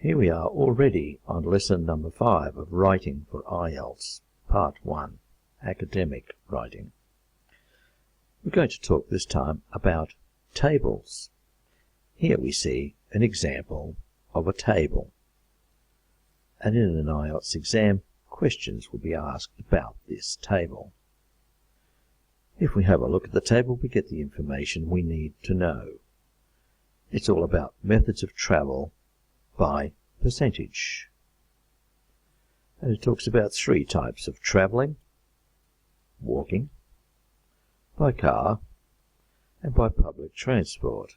Here we are already on lesson number 5 of Writing for IELTS, Part 1, Academic Writing. We're going to talk this time about tables. Here we see an example of a table. And in an IELTS exam, questions will be asked about this table. If we have a look at the table, we get the information we need to know. It's all about methods of travel by percentage. And it talks about 3 types of travelling: walking, by car, and by public transport.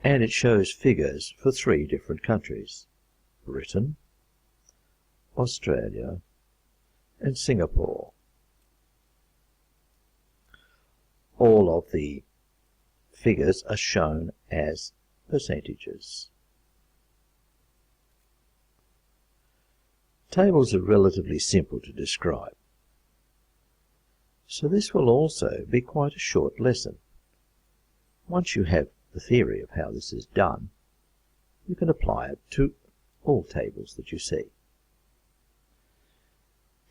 And it shows figures for 3 different countries: Britain, Australia, and Singapore. All of the figures are shown as percentages. Tables are relatively simple to describe, so this will also be quite a short lesson. Once you have the theory of how this is done, you can apply it to all tables that you see.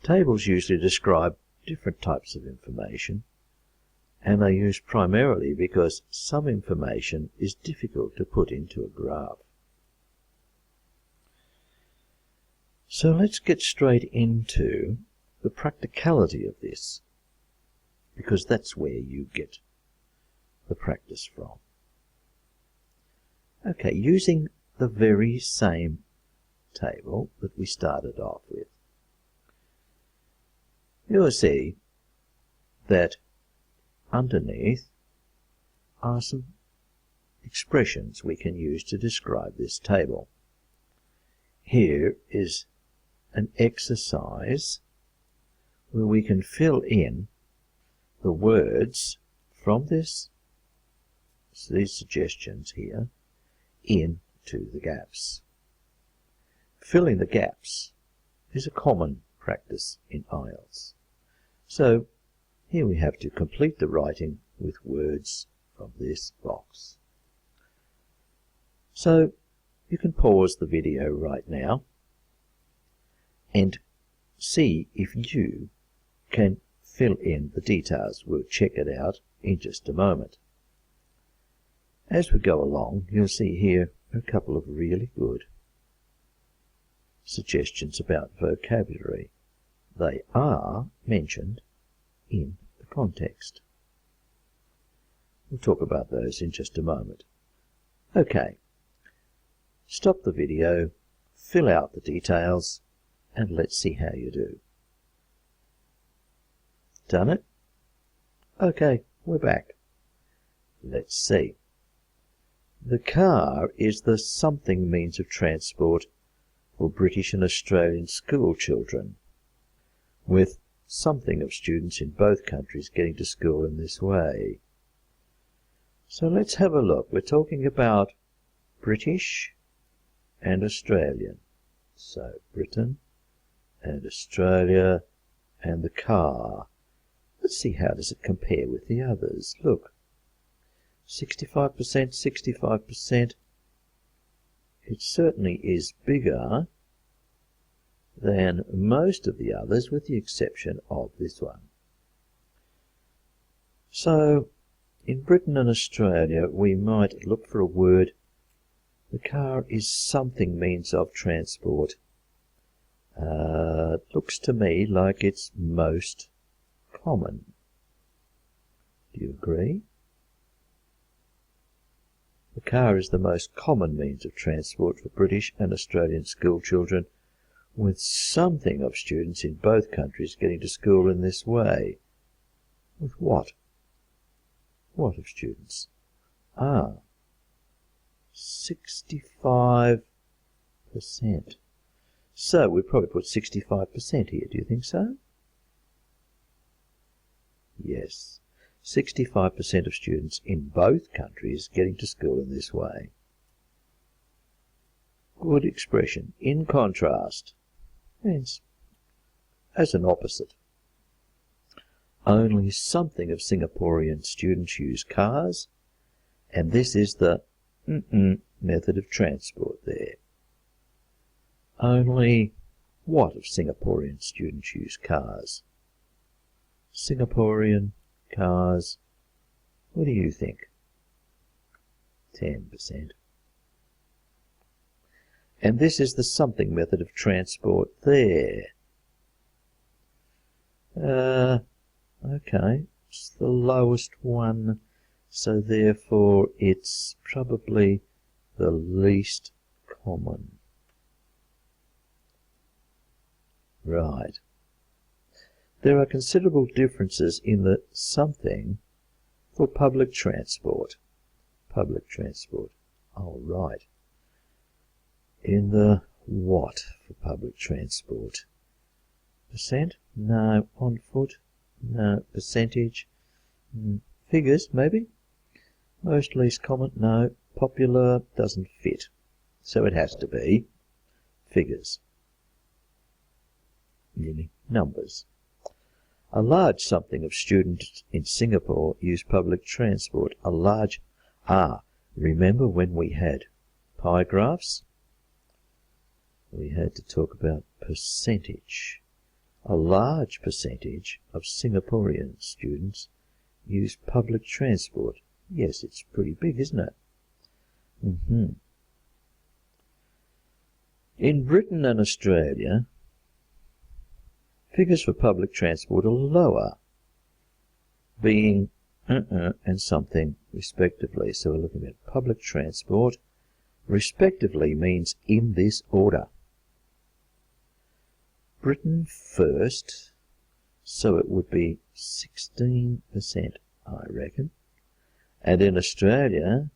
Tables usually describe different types of information, and are used primarily because some information is difficult to put into a graph. So let's get straight into the practicality of this, because that's where you get the practice from. Okay, using the very same table that we started off with, you'll see that underneath are some expressions we can use to describe this table. Here is an exercise where we can fill in the words from these suggestions here into the gaps. Filling the gaps is a common practice in IELTS. So here we have to complete the writing with words from this box. So you can pause the video right now and see if you can fill in the details. We'll check it out in just a moment. As we go along, you'll see here a couple of really good suggestions about vocabulary. They are mentioned in the context. We'll talk about those in just a moment. Okay, stop the video, fill out the details, and let's see how you do. Done it? Okay, we're back. Let's see. The car is the something means of transport for British and Australian school children, with something of students in both countries getting to school in this way. So let's have a look. We're talking about British and Australian. So Britain and Australia and the car. Let's see, how does it compare with the others? Look, 65%, 65%. It certainly is bigger than most of the others, with the exception of this one. So in Britain and Australia, we might look for a word. The car is something means of transport. Looks to me like it's most common. Do you agree? The car is the most common means of transport for British and Australian school children, with something of students in both countries getting to school in this way. With what? What of students? 65%. So we'd probably put 65% here. Do you think so? Yes. 65% of students in both countries getting to school in this way. Good expression. In contrast, means as an opposite. Only something of Singaporean students use cars, and this is the method of transport there. only what of Singaporean students use cars? Singaporean cars, what do you think? 10%. And this is the something method of transport there. Okay, it's the lowest one, so therefore it's probably the least common. Right. There are considerable differences in the something for public transport. Public transport. Oh, right. In the what for public transport? Percent? No. On foot? No. Percentage? Figures, maybe? Most least common? No. Popular? Doesn't fit. So it has to be figures. Meaning numbers. A large something of students in Singapore use public transport. A large... remember when we had pie graphs? We had to talk about percentage. A large percentage of Singaporean students use public transport. Yes, it's pretty big, isn't it? In Britain and Australia, figures for public transport are lower, being and something respectively. So we're looking at public transport. Respectively means in this order. Britain first, so it would be 16%, I reckon. And in Australia,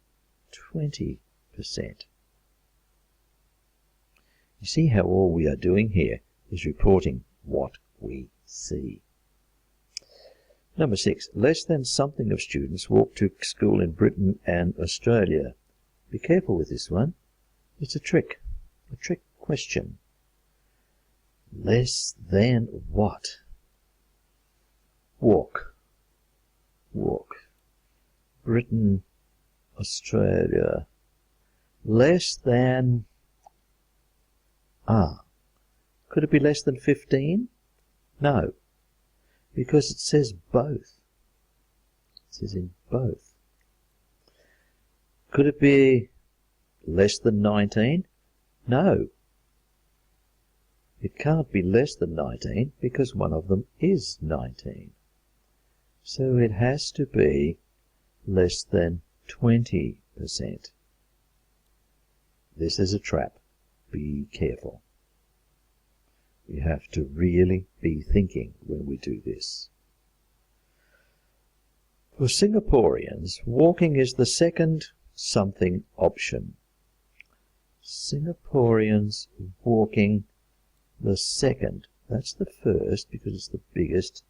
20%. You see how all we are doing here is reporting what we see. Number 6. Less than something of students walk to school in Britain and Australia. Be careful with this one. It's a trick question. Less than what? Walk. Britain, Australia. Less than... Could it be less than 15? No, because it says both. It says in both. Could it be less than 19? No. It can't be less than 19 because one of them is 19. So it has to be less than 20%. This is a trap. Be careful. We have to really be thinking when we do this. For Singaporeans, walking is the second something option. Singaporeans walking the second. That's the first because it's the biggest.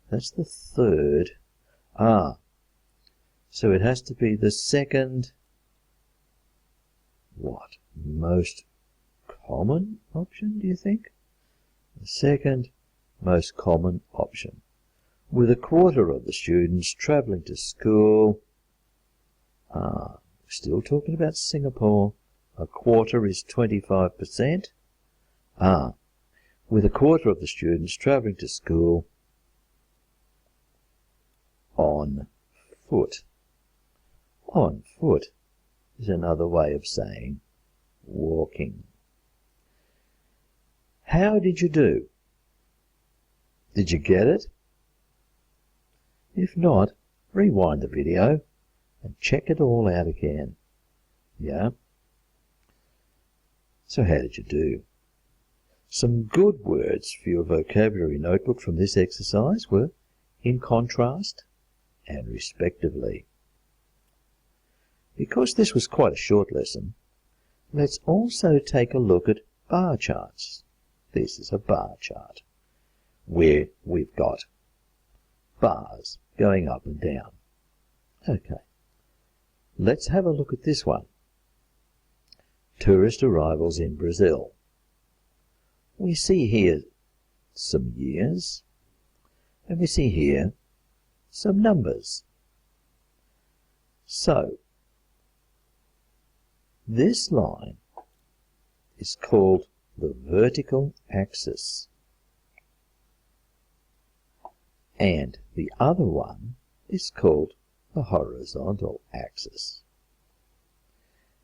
That's the third. So it has to be the second, what? Most common option, do you think? The second most common option. With a quarter of the students travelling to school, still talking about Singapore, a quarter is 25%. With a quarter of the students travelling to school on foot. On foot is another way of saying walking. How did you do? Did you get it? If not, rewind the video and check it all out again. Yeah? So how did you do? Some good words for your vocabulary notebook from this exercise were in contrast and respectively. Because this was quite a short lesson, let's also take a look at bar charts. This is a bar chart where we've got bars going up and down. Okay, let's have a look at this one. Tourist arrivals in Brazil. We see here some years, and we see here some numbers. So, this line is called the vertical axis, and the other one is called the horizontal axis.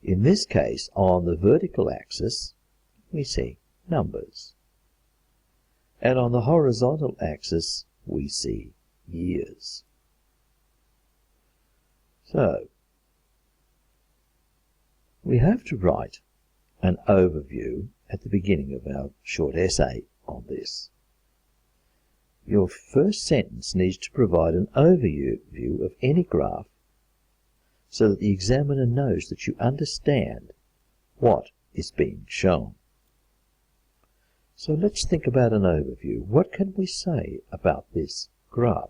In this case, on the vertical axis, we see numbers, and on the horizontal axis, we see years. So, we have to write an overview at the beginning of our short essay on this. Your first sentence needs to provide an overview of any graph so that the examiner knows that you understand what is being shown. So let's think about an overview. What can we say about this graph?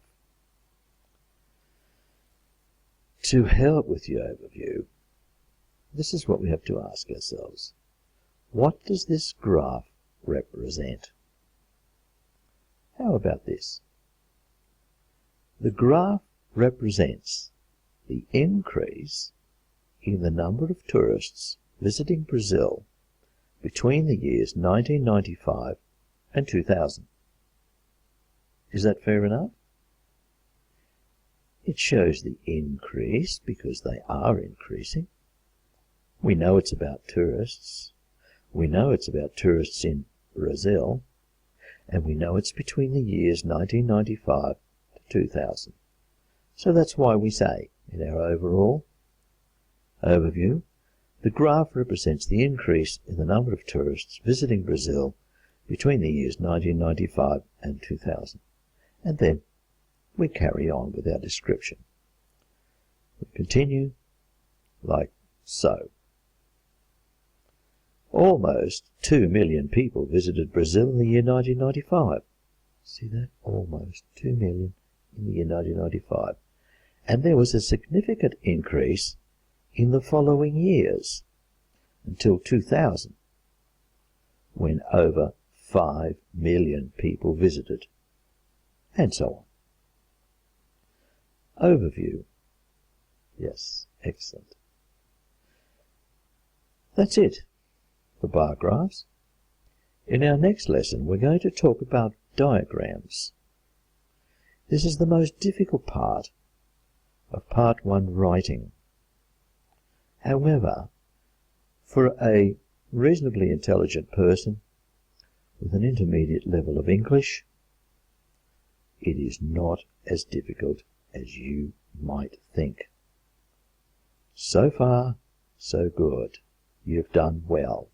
To help with the overview, this is what we have to ask ourselves. What does this graph represent? How about this? The graph represents the increase in the number of tourists visiting Brazil between the years 1995 and 2000. Is that fair enough? It shows the increase because they are increasing. We know it's about tourists. We know it's about tourists in Brazil. And we know it's between the years 1995 to 2000. So that's why we say, in our overall overview, the graph represents the increase in the number of tourists visiting Brazil between the years 1995 and 2000. And then we carry on with our description. We continue like so. Almost 2 million people visited Brazil in the year 1995. See that? Almost 2 million in the year 1995. And there was a significant increase in the following years until 2000, when over 5 million people visited, and so on. Overview. Yes, excellent. That's it for bar graphs. In our next lesson, we're going to talk about diagrams. This is the most difficult part of Part 1 writing. However, for a reasonably intelligent person with an intermediate level of English, it is not as difficult as you might think. So far, so good. You've done well.